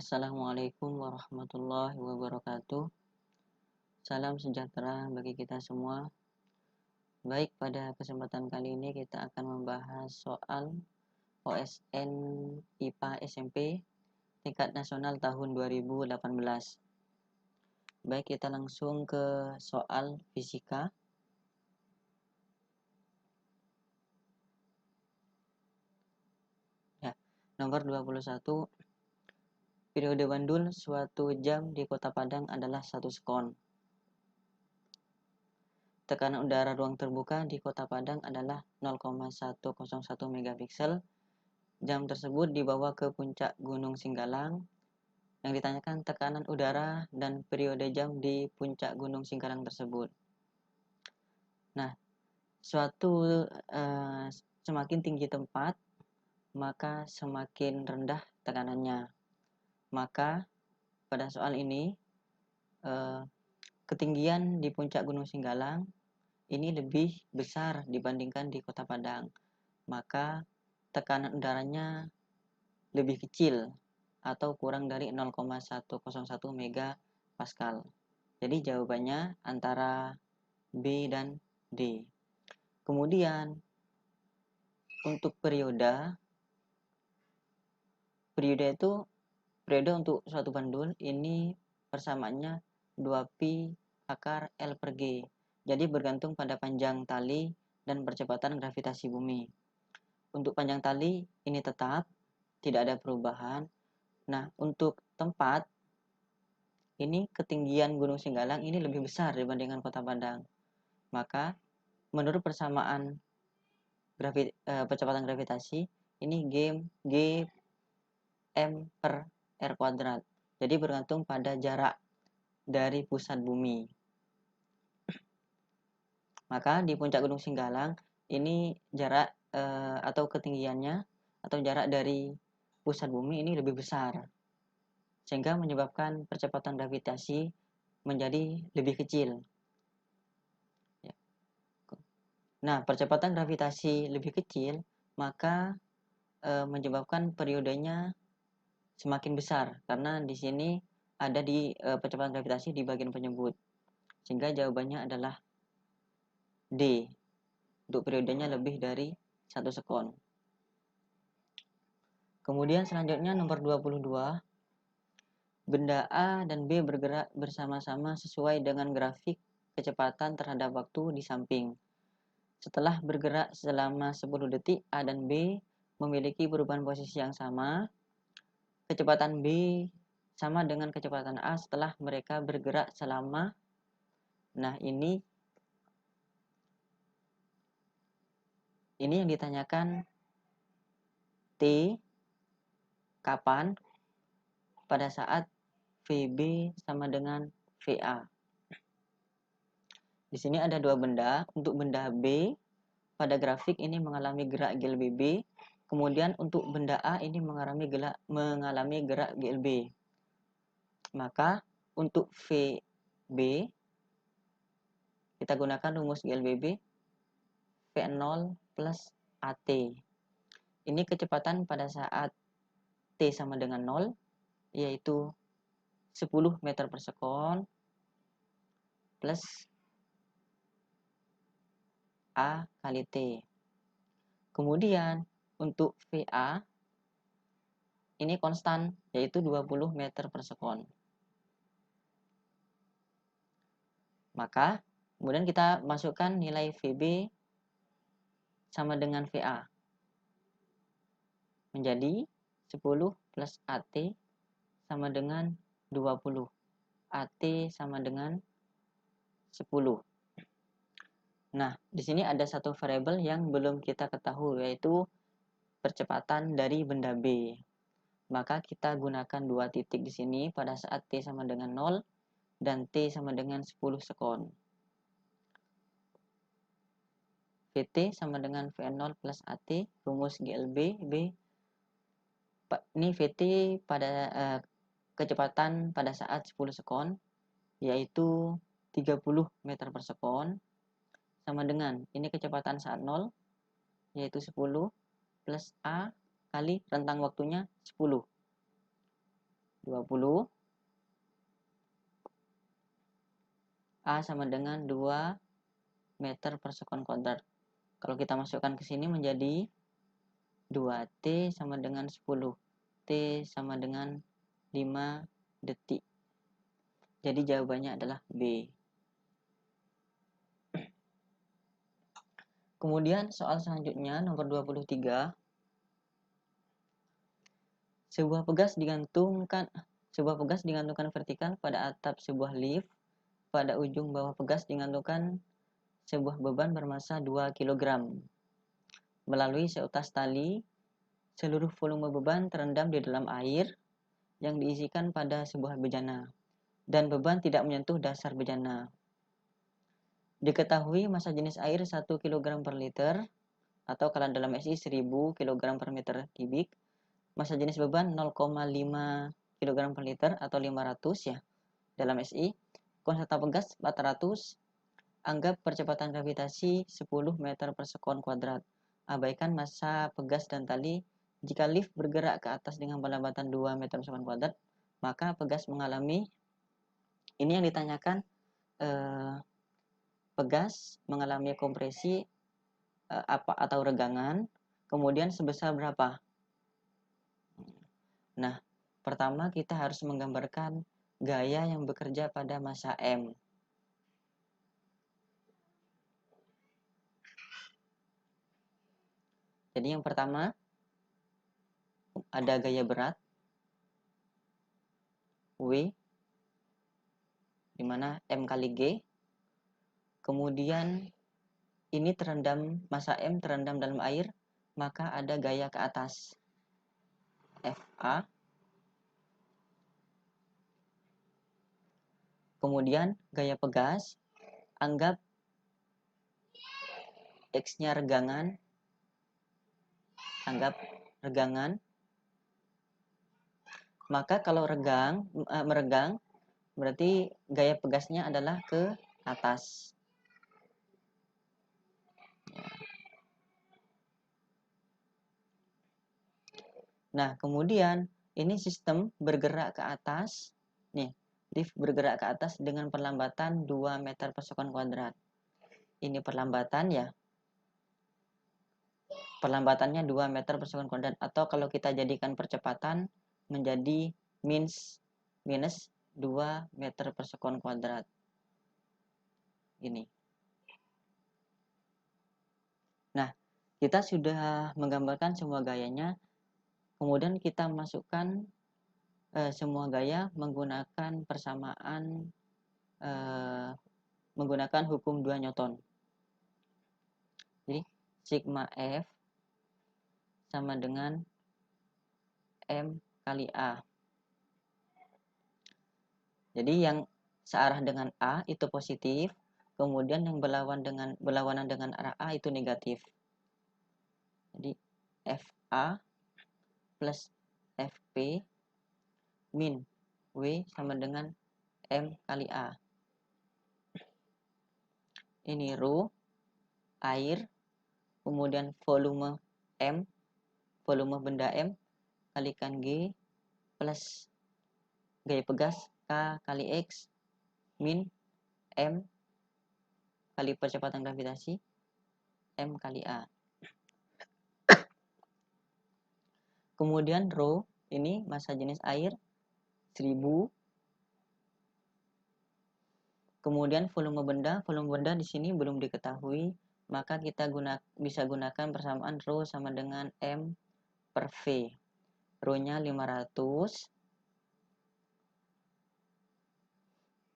Assalamualaikum warahmatullahi wabarakatuh. Salam sejahtera bagi kita semua. Baik, pada kesempatan kali ini kita akan membahas soal OSN IPA SMP tingkat nasional tahun 2018. Baik, kita langsung ke soal fisika. Ya, nomor 21. Periode bandul suatu jam di Kota Padang adalah 1 sekon. Tekanan udara ruang terbuka di Kota Padang adalah 0,101 megapiksel. Jam tersebut dibawa ke puncak Gunung Singgalang. Yang ditanyakan tekanan udara dan periode jam di puncak Gunung Singgalang tersebut. Nah, semakin tinggi tempat, maka semakin rendah tekanannya. Maka pada soal ini ketinggian di puncak Gunung Singgalang ini lebih besar dibandingkan di Kota Padang. Maka tekanan udaranya lebih kecil atau kurang dari 0,101 megapascal. Jadi jawabannya antara B dan D. Kemudian untuk periode untuk suatu bandul ini persamaannya 2pi akar L per G. Jadi bergantung pada panjang tali dan percepatan gravitasi bumi. Untuk panjang tali ini tetap, tidak ada perubahan. Nah, untuk tempat, ini ketinggian Gunung Singgalang ini lebih besar dibandingkan Kota Padang. Maka, menurut persamaan percepatan gravitasi, ini G M per R kuadrat. Jadi bergantung pada jarak dari pusat bumi. Maka di puncak Gunung Singgalang, ini jarak atau ketinggiannya atau jarak dari pusat bumi ini lebih besar, sehingga menyebabkan percepatan gravitasi menjadi lebih kecil. Nah, percepatan gravitasi lebih kecil, maka menyebabkan periodenya semakin besar, karena di sini ada di percepatan gravitasi di bagian penyebut, sehingga jawabannya adalah D. Untuk periodenya lebih dari 1 sekon. Kemudian selanjutnya nomor 22. Benda A dan B bergerak bersama-sama sesuai dengan grafik kecepatan terhadap waktu di samping. Setelah bergerak selama 10 detik, A dan B memiliki perubahan posisi yang sama. Kecepatan B sama dengan kecepatan A setelah mereka bergerak selama. Nah, ini yang ditanyakan T kapan pada saat VB sama dengan VA. Di sini ada dua benda. Untuk benda B pada grafik ini mengalami gerak GLBB. Kemudian untuk benda A ini mengalami gerak GLB. Maka untuk VB kita gunakan rumus GLBB V0 plus AT. Ini kecepatan pada saat T sama dengan 0, yaitu 10 meter per sekon plus A kali T. Kemudian untuk VA ini konstan, yaitu 20 meter per sekon. Maka kemudian kita masukkan nilai VB sama dengan VA menjadi 10 plus AT sama dengan 20. AT sama dengan 10. Nah, di sini ada satu variabel yang belum kita ketahui, yaitu percepatan dari benda B. Maka kita gunakan 2 titik di sini pada saat T sama dengan 0 dan T sama dengan 10 sekon. VT sama dengan V0 plus AT, rumus GLB, B. Ini VT pada kecepatan pada saat 10 sekon, yaitu 30 meter per sekon, sama dengan ini kecepatan saat 0, yaitu 10 plus A kali rentang waktunya 10. 20. A sama dengan 2 meter per sekon kuadrat. Kalau kita masukkan ke sini menjadi 2T sama dengan 10. T sama dengan 5 detik. Jadi jawabannya adalah B. Kemudian soal selanjutnya nomor 23. Sebuah pegas digantungkan vertikal pada atap sebuah lift. Pada ujung bawah pegas digantungkan sebuah beban bermasa 2 kg. Melalui seutas tali, seluruh volume beban terendam di dalam air yang diisikan pada sebuah bejana, dan beban tidak menyentuh dasar bejana. Diketahui massa jenis air 1 kg per liter, atau kalau dalam SI 1000 kg per meter kubik. Massa jenis beban 0,5 kg per liter atau 500 ya dalam SI. Konstanta pegas 400. Anggap percepatan gravitasi 10 meter per sekon kuadrat. Abaikan massa pegas dan tali. Jika lift bergerak ke atas dengan pelambatan 2 meter per sekon kuadrat, maka pegas mengalami, ini yang ditanyakan, pegas mengalami kompresi apa atau regangan, kemudian sebesar berapa? Nah, pertama kita harus menggambarkan gaya yang bekerja pada massa M. Jadi yang pertama ada gaya berat W, di mana M kali G. Kemudian ini terendam, massa M terendam dalam air, maka ada gaya ke atas FA. Kemudian gaya pegas, anggap X-nya regangan, maka kalau meregang berarti gaya pegasnya adalah ke atas. Nah, kemudian ini sistem bergerak ke atas. Nih, lift bergerak ke atas dengan perlambatan 2 meter per sekon kuadrat. Ini perlambatan ya. Perlambatannya 2 meter per sekon kuadrat, atau kalau kita jadikan percepatan menjadi minus 2 meter per sekon kuadrat. Ini. Nah, kita sudah menggambarkan semua gayanya. Kemudian kita masukkan semua gaya menggunakan persamaan, menggunakan hukum 2 Newton. Jadi sigma F sama dengan M kali A. Jadi yang searah dengan A itu positif, kemudian yang berlawanan dengan arah A itu negatif. Jadi FA plus FP min W sama dengan M kali A. Ini rho air, kemudian volume M, volume benda M kalikan G plus gaya pegas K kali X min M kali percepatan gravitasi M kali A. Kemudian rho ini massa jenis air 1000. Kemudian volume benda di sini belum diketahui, maka kita bisa gunakan persamaan rho sama dengan M per V. Rho-nya 500,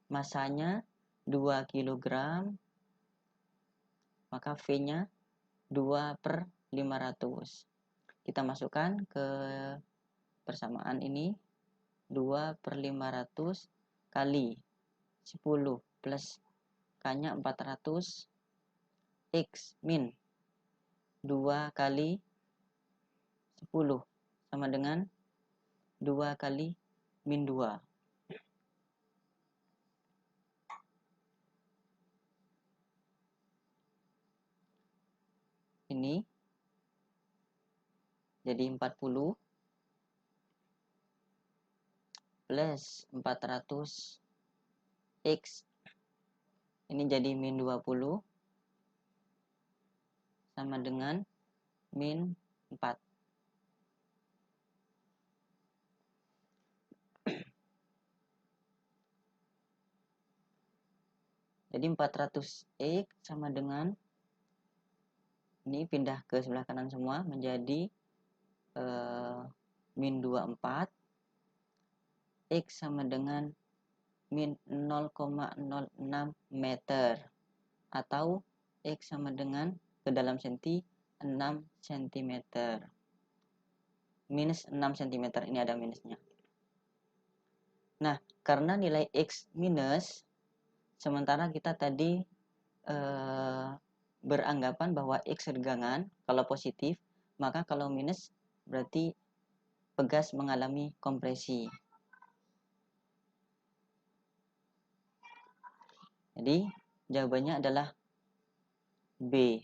massanya 2 kg, maka V-nya 2 per 500. Kita masukkan ke persamaan ini, 2 per 500 kali 10 plus K-nya 400, X min 2 kali 10 sama dengan 2 kali min 2. Ini jadi 40. plus 400x ini jadi min 20 sama dengan min 4. Jadi 400x sama dengan, ini pindah ke sebelah kanan semua, menjadi min 24. X sama dengan min 0,06 meter. Atau X sama dengan, ke dalam senti, 6 cm. Minus 6 cm, ini ada minusnya. Nah, karena nilai X minus, sementara kita tadi beranggapan bahwa X regangan, kalau positif, maka kalau minus berarti pegas mengalami kompresi. Jadi jawabannya adalah B.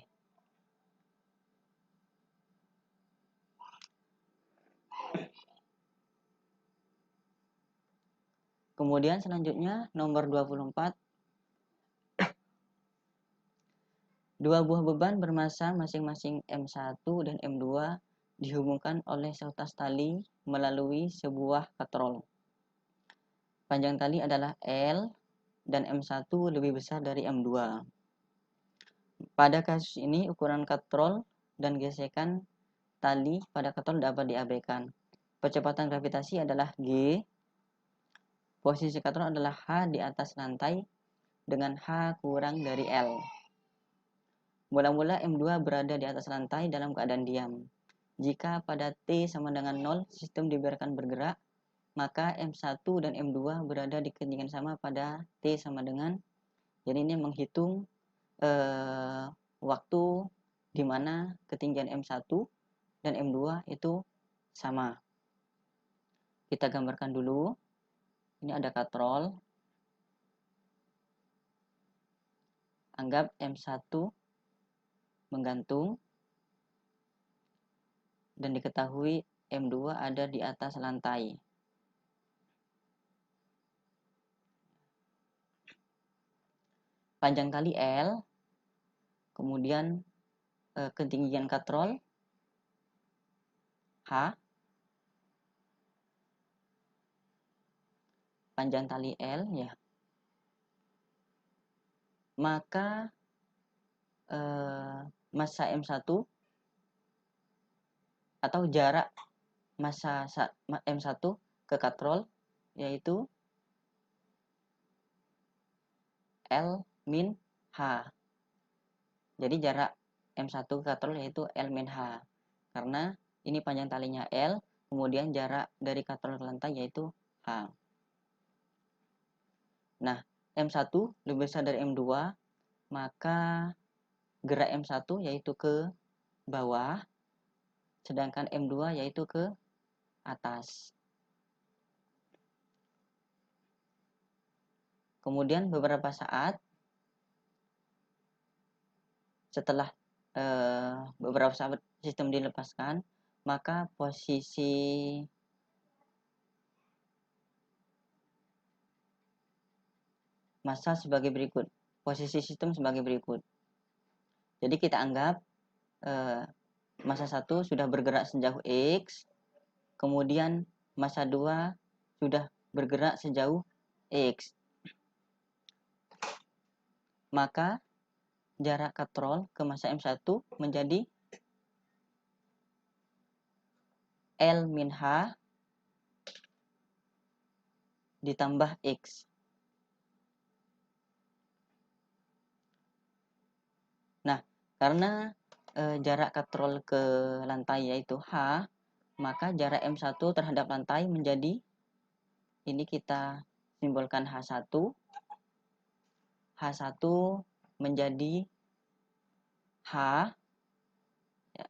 Kemudian selanjutnya nomor 24. Dua buah beban bermassa masing-masing M1 dan M2 dihubungkan oleh seutas tali melalui sebuah katrol. Panjang tali adalah L dan M1 lebih besar dari M2. Pada kasus ini ukuran katrol dan gesekan tali pada katrol dapat diabaikan. Percepatan gravitasi adalah G. Posisi katrol adalah H di atas lantai dengan H kurang dari L. Mula-mula M2 berada di atas lantai dalam keadaan diam. Jika pada T sama dengan 0 sistem dibiarkan bergerak, maka M1 dan M2 berada di ketinggian sama pada T sama dengan, jadi ini menghitung waktu di mana ketinggian M1 dan M2 itu sama. Kita gambarkan dulu. Ini ada katrol. Anggap M1 menggantung dan diketahui M2 ada di atas lantai. Panjang tali L, kemudian ketinggian katrol H, panjang tali L ya. Maka massa M1 atau jarak massa M1 ke katrol yaitu L min H. Jadi jarak M1 ke katrol yaitu L min H. Karena ini panjang talinya L, kemudian jarak dari katrol ke lantai yaitu H. Nah, M1 lebih besar dari M2, maka gerak M1 yaitu ke bawah, sedangkan M2 yaitu ke atas. Kemudian beberapa saat setelah beberapa saat sistem dilepaskan, maka posisi massa sebagai berikut. Posisi sistem sebagai berikut. Jadi kita anggap massa 1 sudah bergerak sejauh X, kemudian massa 2 sudah bergerak sejauh X. Maka jarak katrol ke massa M1 menjadi L min H ditambah X. Nah, karena jarak katrol ke lantai yaitu H, maka jarak M1 terhadap lantai menjadi, ini kita simbolkan H1. H1 menjadi H ya,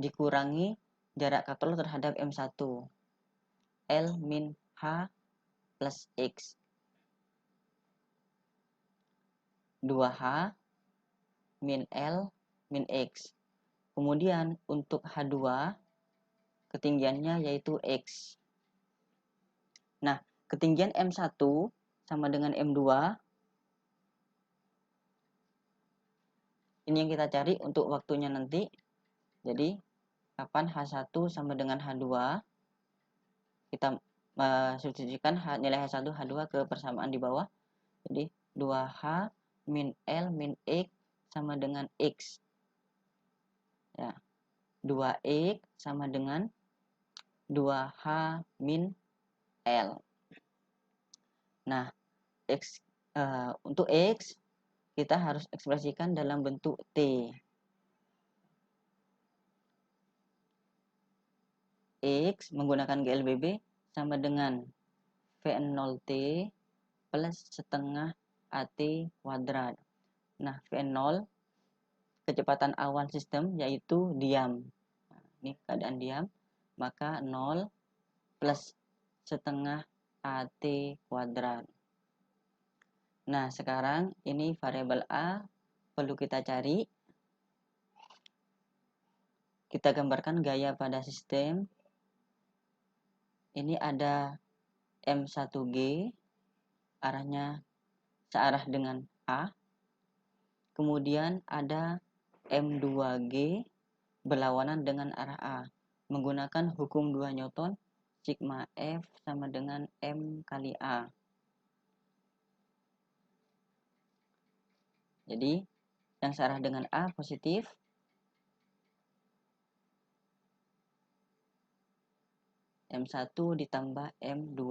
dikurangi jarak katrol terhadap M1. L min H plus X. 2H min L min X. Kemudian untuk H2 ketinggiannya yaitu X. Nah, ketinggian M1 sama dengan M2. Ini yang kita cari untuk waktunya nanti. Jadi, kapan H1 sama dengan H2, kita substitusikan nilai H1, H2 ke persamaan di bawah. Jadi, 2H min L min X sama dengan X. Ya, 2X sama dengan 2H min L. Nah, untuk X, kita harus ekspresikan dalam bentuk T. X menggunakan GLBB sama dengan V0T plus setengah AT kuadrat. Nah, V0 kecepatan awan sistem yaitu diam. Nah, ini keadaan diam, maka 0 plus setengah AT kuadrat. Nah, sekarang ini variabel A perlu kita cari. Kita gambarkan gaya pada sistem. Ini ada M1G, arahnya searah dengan A. Kemudian ada M2G berlawanan dengan arah A. Menggunakan hukum 2 Newton, sigma F sama dengan M kali A. Jadi, yang searah dengan A positif. M1 ditambah M2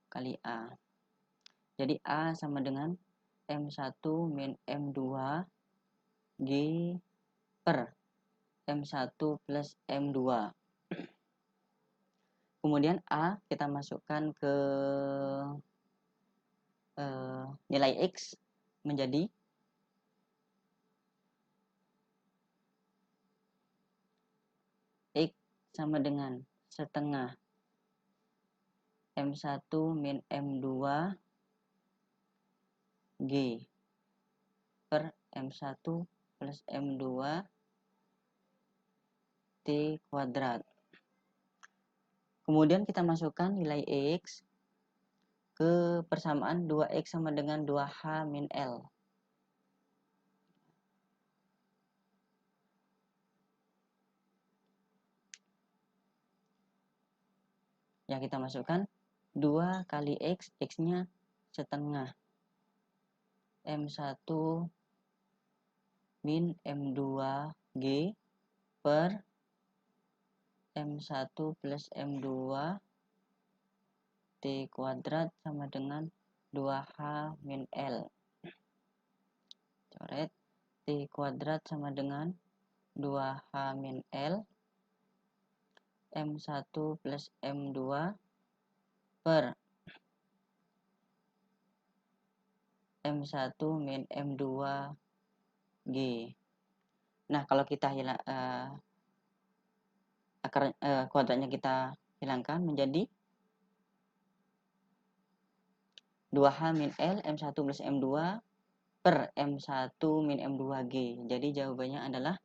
kali A. Jadi, A sama dengan M1 min M2 G per M1 plus M2. Kemudian A kita masukkan ke nilai X menjadi X sama dengan setengah M1 min M2 G per M1 plus M2 T kuadrat. Kemudian kita masukkan nilai X ke persamaan 2X sama dengan 2H min L. Yang kita masukkan 2 kali X, X-nya setengah M1 min M2G per M1 plus M2 T kuadrat sama dengan 2H min L. Coret, T kuadrat sama dengan 2H min L M1 plus M2 per M1 min M2G. Nah, kalau kita hilang kuadratnya kita hilangkan menjadi 2H min L M1 plus M2 per M1 min M2G. Jadi jawabannya adalah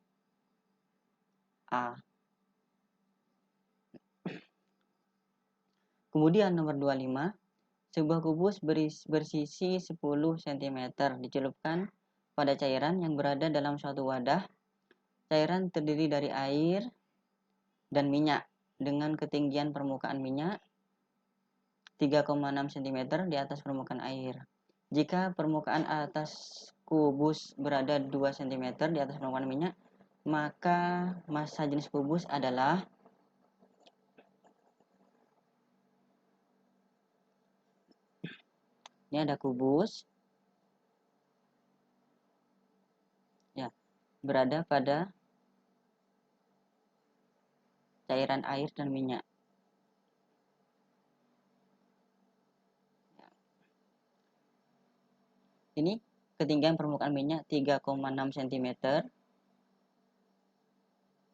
A. Kemudian nomor 25, sebuah kubus bersisi 10 cm dicelupkan pada cairan yang berada dalam suatu wadah. Cairan terdiri dari air dan minyak dengan ketinggian permukaan minyak 3,6 cm di atas permukaan air. Jika permukaan atas kubus berada 2 cm di atas permukaan minyak, maka massa jenis kubus adalah ini ada kubus ya, berada pada cairan air dan minyak. Ini ketinggian permukaan minyak 3,6 cm.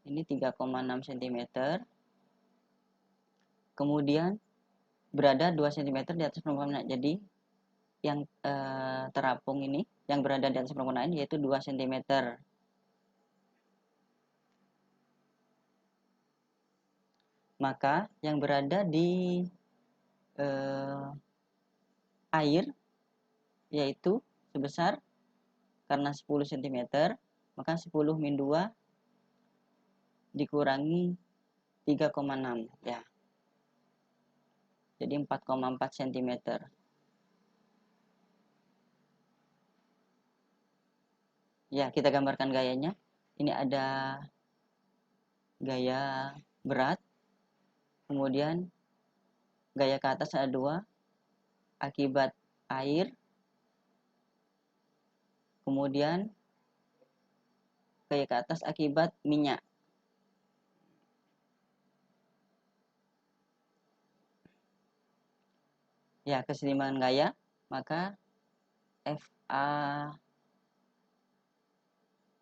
Ini 3,6 cm. Kemudian berada 2 cm di atas permukaan minyak. Jadi yang terapung ini yang berada di atas permukaan air yaitu 2 cm. Maka yang berada di air, yaitu sebesar, karena 10 cm, maka 10 min 2 dikurangi 3,6 ya. Jadi 4,4 cm. Ya, kita gambarkan gayanya. Ini ada gaya berat, kemudian gaya ke atas ada 2, akibat air, kemudian gaya ke atas akibat minyak. Ya, keseimbangan gaya, maka FA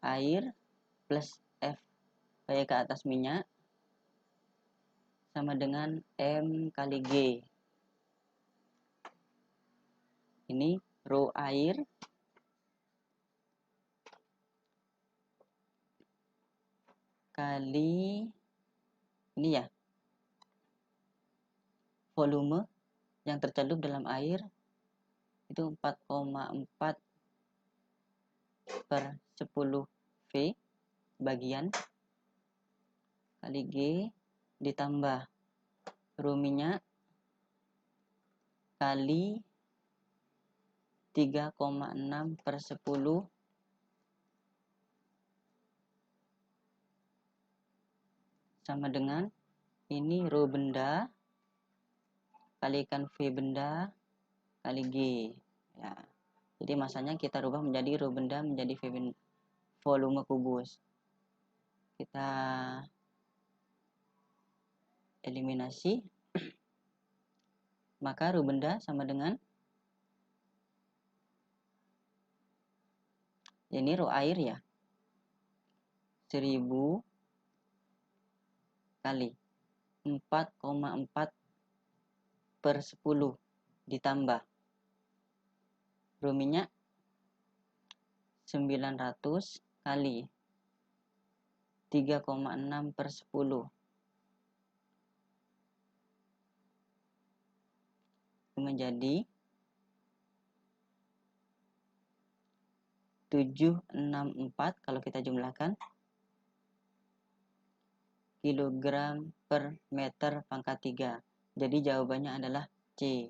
air plus F gaya ke atas minyak sama dengan M kali G. Ini rho air kali ini ya, volume yang tercelup dalam air itu 4,4 per 10 V bagian kali G ditambah rho minyak kali 3,6 per 10 sama dengan ini rho benda kalikan V benda kali G ya. Jadi masanya kita rubah menjadi rho benda menjadi V benda, volume kubus. Kita eliminasi, maka rho benda sama dengan ini rho air ya, 1000 kali 4,4 per 10 ditambah rho minyak 900 kali 3,6 per 10 menjadi 764 kalau kita jumlahkan kilogram per meter pangkat 3. Jadi jawabannya adalah C.